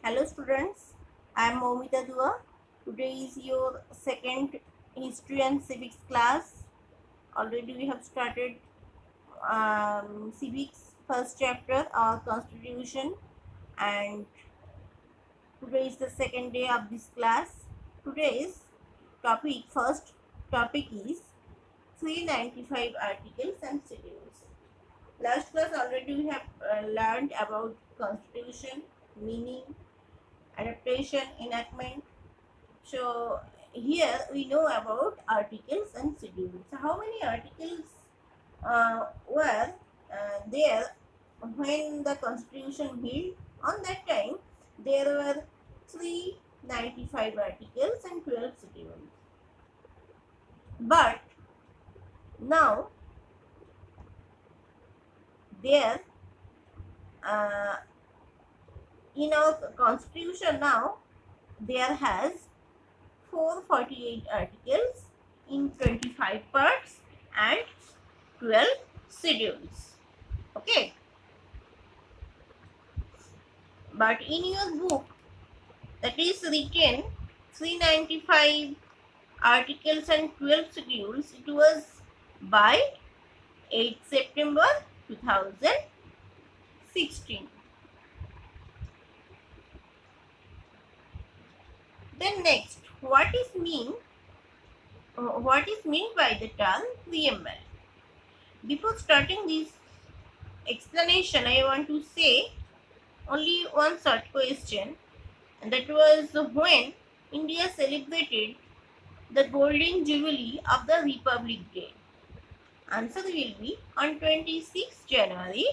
Hello students, I am Momita Dua. Today is your second history and civics class. Already we have started civics first chapter, our constitution, and today is the second day of this class. Today's first topic is 395 articles and schedules. Last class already we have learned about constitution, meaning, adaptation, enactment. So here we know about articles and schedules. So how many articles were there when the constitution built? On that time there were 395 articles and 12 schedules. But now there uh, in our constitution now there has 448 articles in 25 parts and 12 schedules. Okay, but in your book that is written 395 articles and 12 schedules, it was by 8 September 2016. Then next, what is meant by the term preamble? Before starting this explanation, I want to say only one short question, and that was when India celebrated the Golden Jubilee of the Republic Day. Answer will be on 26 January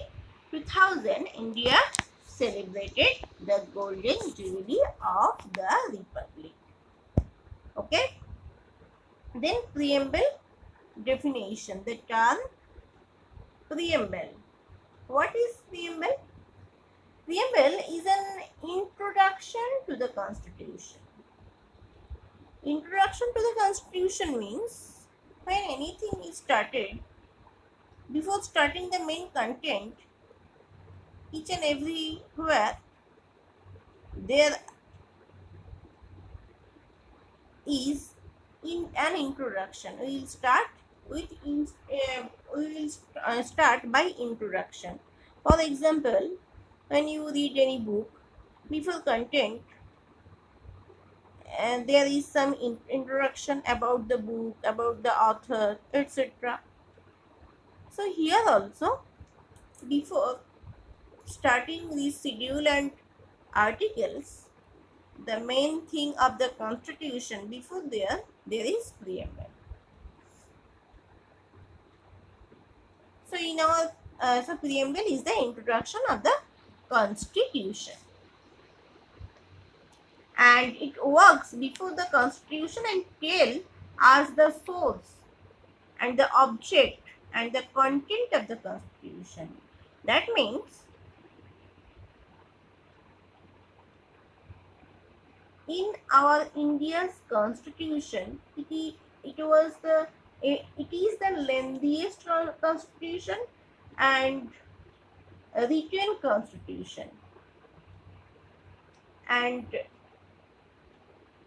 2000, India celebrated the Golden Jubilee of the Republic. Okay. Then preamble definition. The term preamble. What is preamble? Preamble is an introduction to the Constitution. Introduction to the Constitution means when anything is started, before starting the main content, each and everywhere there is in an introduction. We will start by introduction. For example, when you read any book, before content, and there is some introduction about the book, about the author, etc. So here also, before starting the schedule and articles, the main thing of the constitution, before there is preamble. So in our preamble is the introduction of the constitution, and it works before the constitution and tell us the source and the object and the content of the constitution. That means in our India's constitution, it is the lengthiest constitution and a written constitution, and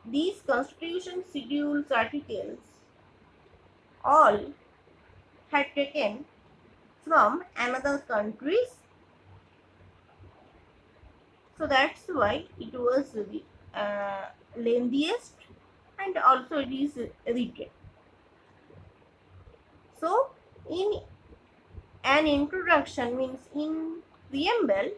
these constitution schedules articles all had taken from another countries, so that's why it was the lengthiest and also it is written. So in an introduction means in preamble,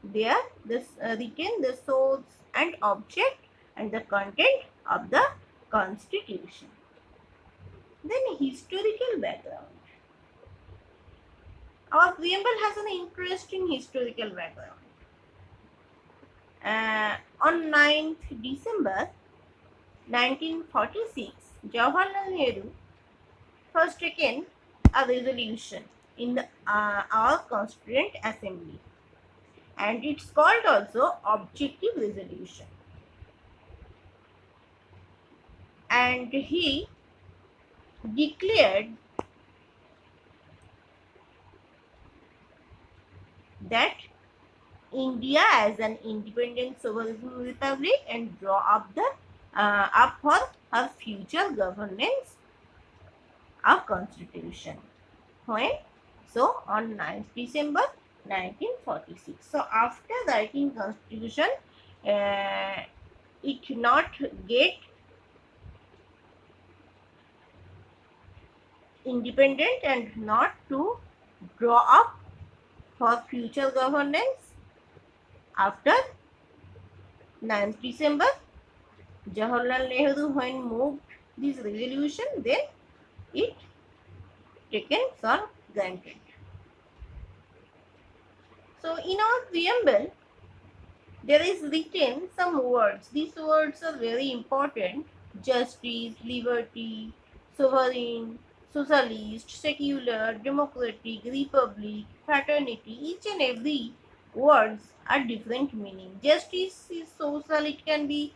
there this written the source and object and the content of the constitution. Then historical background. Our preamble has an interesting historical background. On 9th December 1946, Jawaharlal Nehru first taken a resolution in our Constituent Assembly, and it's called also objective resolution, and he declared that India as an independent sovereign republic and draw up the up for her future governance of constitution. When? So on 9th December 1946. So after writing constitution, it not get independent and not to draw up for future governance. After 9th December, Jawaharlal Nehru when moved this resolution, then it taken for granted. So in our preamble, there is written some words. These words are very important: justice, liberty, sovereign, socialist, secular, democratic, republic, fraternity. Each and every words are different meaning. Justice is social. It can be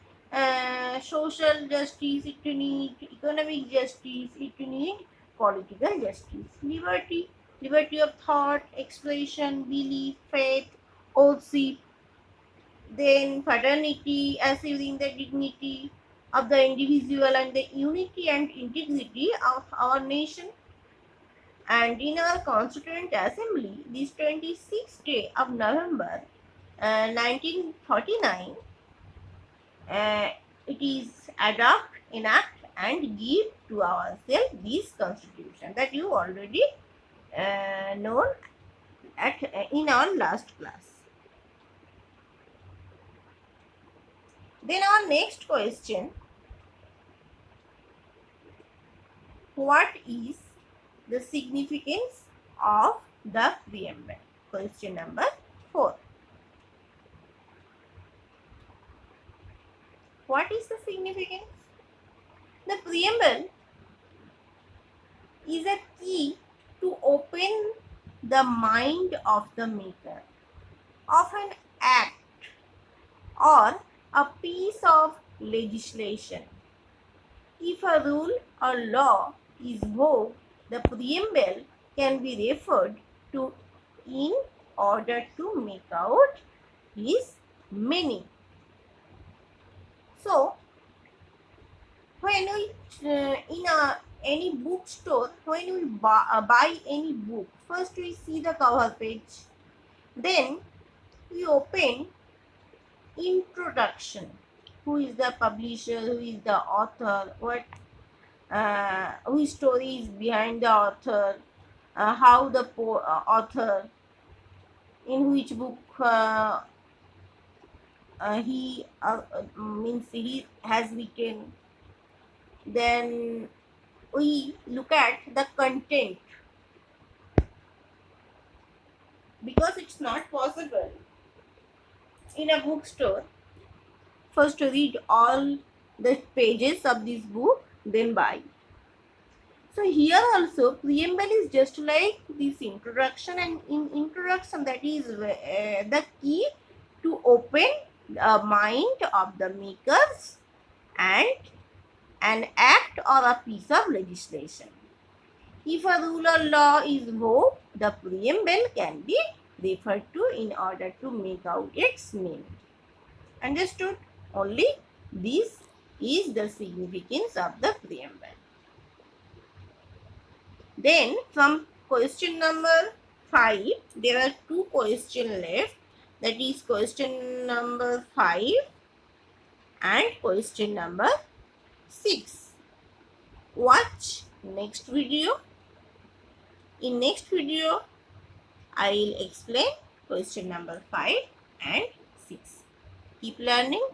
social justice. It need economic justice. It need political justice. Liberty, liberty of thought, expression, belief, faith, ownership. Then fraternity, assuring the dignity of the individual and the unity and integrity of our nation. And in our Constituent Assembly, this 26th day of November 1949, it is adopt, enact and give to ourselves this constitution that you already known at in our last class. Then our next question, what is the significance of the preamble? Question number 4. What is the significance? The preamble is a key to open the mind of the maker of an act or a piece of legislation. If a rule or law is vogue, the preamble can be referred to in order to make out its meaning. So, when we any bookstore, when we buy any book, first we see the cover page, then we open introduction. Who is the publisher? Who is the author? What whose story is behind the author? How the author, in which book he means he has written. Then we look at the content, because it's not possible in a bookstore first to read all the pages of this book, then buy. So here also preamble is just like this introduction, and in introduction that is the key to open the mind of the makers and an act or a piece of legislation. If a rule or law is vogue, the preamble can be referred to in order to make out its meaning. Understood? Only this is the significance of the preamble. Then from question number 5, there are 2 questions left. That is question number 5 and question number 6. Watch next video. In next video, I will explain question number 5 and 6. Keep learning.